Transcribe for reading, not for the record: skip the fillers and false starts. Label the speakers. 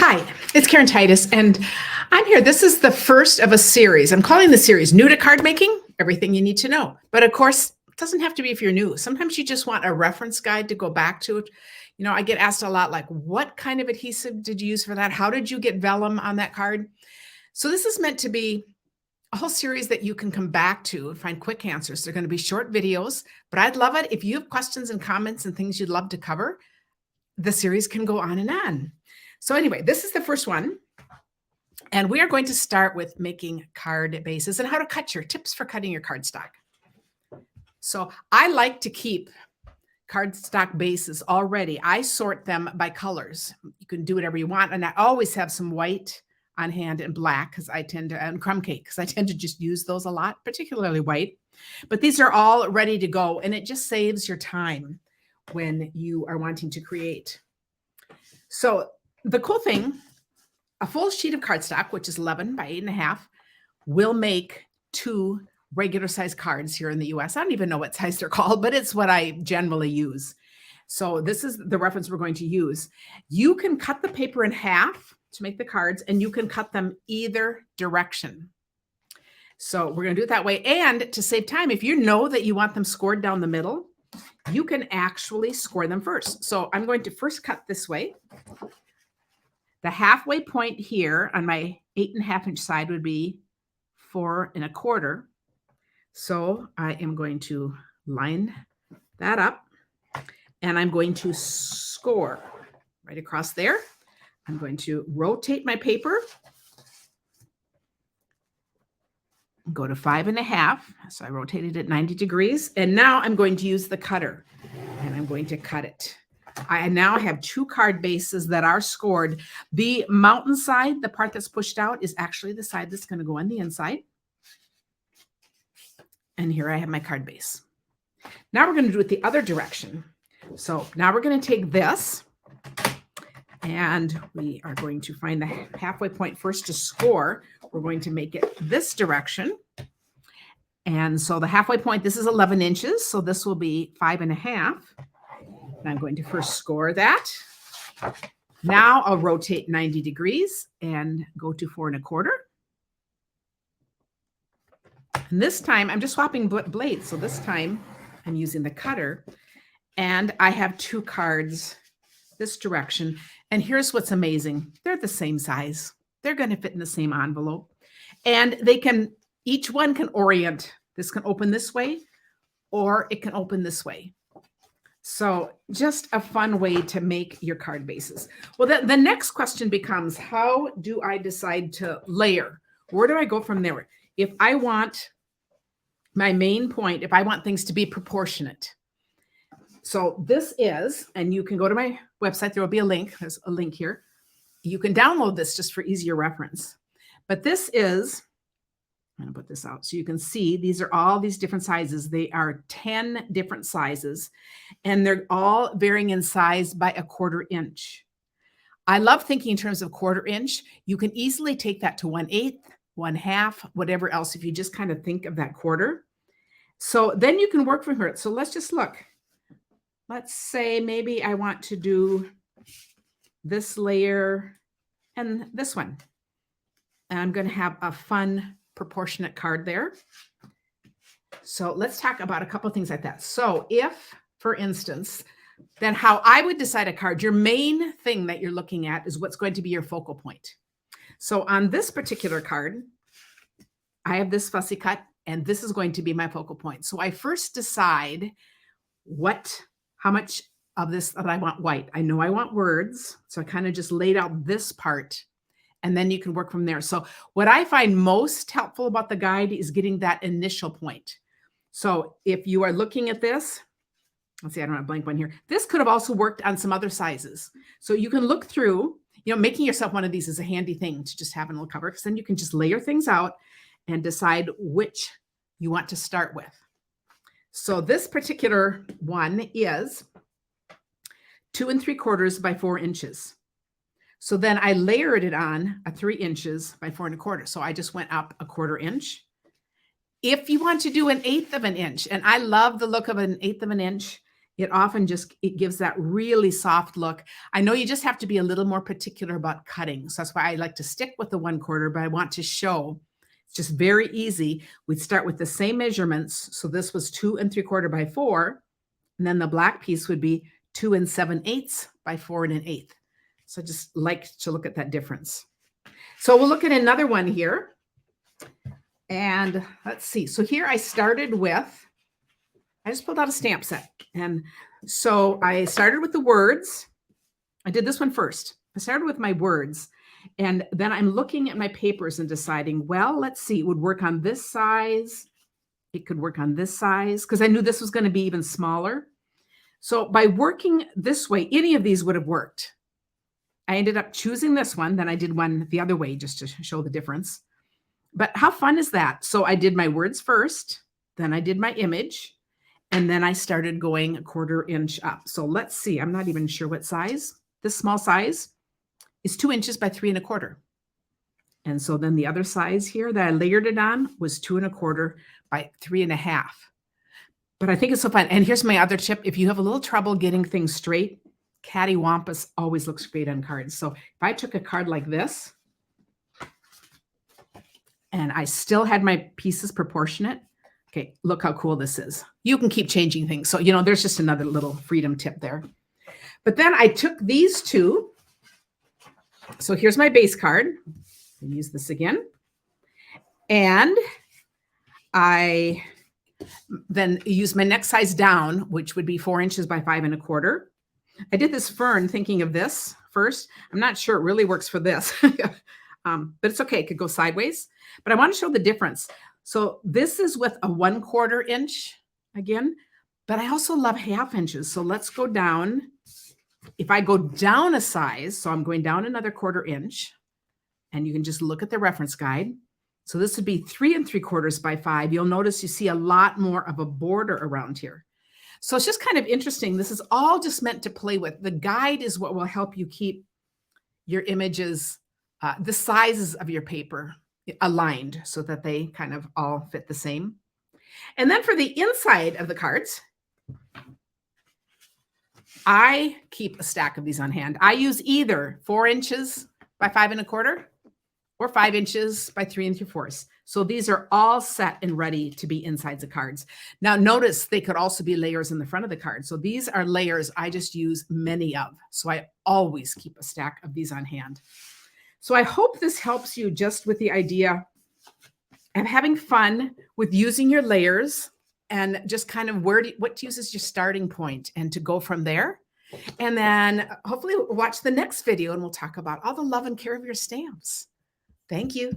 Speaker 1: Hi, it's Karen Titus, and I'm here. This is the first of a series. I'm calling the series New to Card Making, Everything You Need to Know. But of course, it doesn't have to be if you're new. Sometimes you just want a reference guide to go back to. I get asked a lot like, what kind of adhesive did you use for that? How did you get vellum on that card? So this is meant to be a whole series that you can come back to and find quick answers. They're going to be short videos, but I'd love it if you have questions and comments and things you'd love to cover. The series can go on and on. So anyway, this is the first one. And we are going to start with making card bases and how to cut your tips for cutting your cardstock. So I like to keep cardstock bases already. I sort them by colors. You can do whatever you want. And I always have some white on hand and black because I tend to, and crumb cake because I tend to just use those a lot, particularly white. But these are all ready to go. And it just saves your time when you are wanting to create. So the cool thing, a full sheet of cardstock, which is 11 by 8.5, will make 2 regular size cards here in the US. I don't even know what size they're called, but it's what I generally use. So this is the reference we're going to use. You can cut the paper in half to make the cards, and you can cut them either direction. So we're going to do it that way. And to save time, if you know that you want them scored down the middle, you can actually score them first. So I'm going to first cut this way. The halfway point here on my 8.5-inch side would be 4 1/4. So I am going to line that up and I'm going to score right across there. I'm going to rotate my paper, go to 5.5. So I rotated it 90 degrees. And now I'm going to use the cutter and I'm going to cut it. I now have 2 card bases that are scored. The mountain side, the part that's pushed out, is actually the side that's going to go on the inside. And here I have my card base. Now we're going to do it the other direction. So now we're going to take this and we are going to find the halfway point first to score. We're going to make it this direction. And so the halfway point, this is 11 inches. So this will be 5.5. And I'm going to first score that. Now I'll rotate 90 degrees and go to 4 1/4. And this time I'm just swapping blades. So this time I'm using the cutter and I have 2 cards this direction. And here's what's amazing. They're the same size. They're going to fit in the same envelope. And they can, each one can orient. This can open this way or it can open this way. So just a fun way to make your card bases. Well, the next question becomes, how do I decide to layer? Where do I go from there? If I want my main point, if I want things to be proportionate. So this is, and you can go to my website, there will be a link. There's a link here. You can download this just for easier reference. But this is, I'm going to put this out so you can see these are all these different sizes. They are 10 different sizes and they're all varying in size by 1/4 inch. I love thinking in terms of 1/4 inch. You can easily take that to 1/8, 1/2, whatever else, if you just kind of think of that quarter. So then you can work from here. So let's just look. Let's say maybe I want to do this layer and this one. And I'm going to have a fun proportionate card there. So let's talk about a couple of things like that. So if, for instance, then how I would decide a card, your main thing that you're looking at is what's going to be your focal point. So on this particular card, I have this fussy cut and this is going to be my focal point. So I first decide how much of this that I want white. I know I want words. So I kind of just laid out this part and then you can work from there. So what I find most helpful about the guide is getting that initial point. So if you are looking at this, let's see, I don't have a blank one here. This could have also worked on some other sizes. So you can look through, making yourself one of these is a handy thing to just have a little cover because then you can just layer things out and decide which you want to start with. So this particular one is 2 3/4 by 4 inches. So then I layered it on a 3 inches by 4 1/4. So I just went up 1/4 inch. If you want to do 1/8 of an inch, and I love the look of 1/8 of an inch, it often just, it gives that really soft look. I know you just have to be a little more particular about cutting. So that's why I like to stick with the 1/4, but I want to show it's just very easy. We'd start with the same measurements. So this was 2 3/4 by 4. And then the black piece would be 2 7/8 by 4 1/8. So I just like to look at that difference. So we'll look at another one here. And let's see. So here I started with, I just pulled out a stamp set. And so I started with the words. I did this one first. I started with my words. And then I'm looking at my papers and deciding, well, let's see, it would work on this size. It could work on this size because I knew this was going to be even smaller. So by working this way, any of these would have worked. I ended up choosing this one. Then I did one the other way just to show the difference. But how fun is that? So I did my words first, then I did my image, and then I started going 1/4 inch up. So let's see. I'm not even sure what size. This small size is 2 inches by 3 1/4. And so then the other size here that I layered it on was 2 1/4 by 3 1/2. But I think it's so fun. And here's my other tip. If you have a little trouble getting things straight, cattywampus always looks great on cards. So if I took a card like this and I still had my pieces proportionate, okay, look how cool this is. You can keep changing things. So, there's just another little freedom tip there. But then I took these two. So here's my base card. I'll use this again. And I then use my next size down, which would be 4 inches by 5 1/4. I did this fern thinking of this first. I'm not sure it really works for this, but it's okay. It could go sideways. But I want to show the difference. So this is with a 1/4 inch again, but I also love 1/2 inches. So let's go down. If I go down a size, so I'm going down another 1/4 inch, and you can just look at the reference guide. So this would be 3 3/4 by 5. You'll notice you see a lot more of a border around here. So it's just kind of interesting. This is all just meant to play with. The guide is what will help you keep your images, the sizes of your paper aligned so that they kind of all fit the same. And then for the inside of the cards, I keep a stack of these on hand. I use either 4 inches by 5 1/4 or 5 inches by 3 3/4. So these are all set and ready to be inside the cards. Now notice they could also be layers in the front of the card. So these are layers I just use many of. So I always keep a stack of these on hand. So I hope this helps you just with the idea of having fun with using your layers and just kind of what to use as your starting point and to go from there. And then hopefully watch the next video and we'll talk about all the love and care of your stamps. Thank you.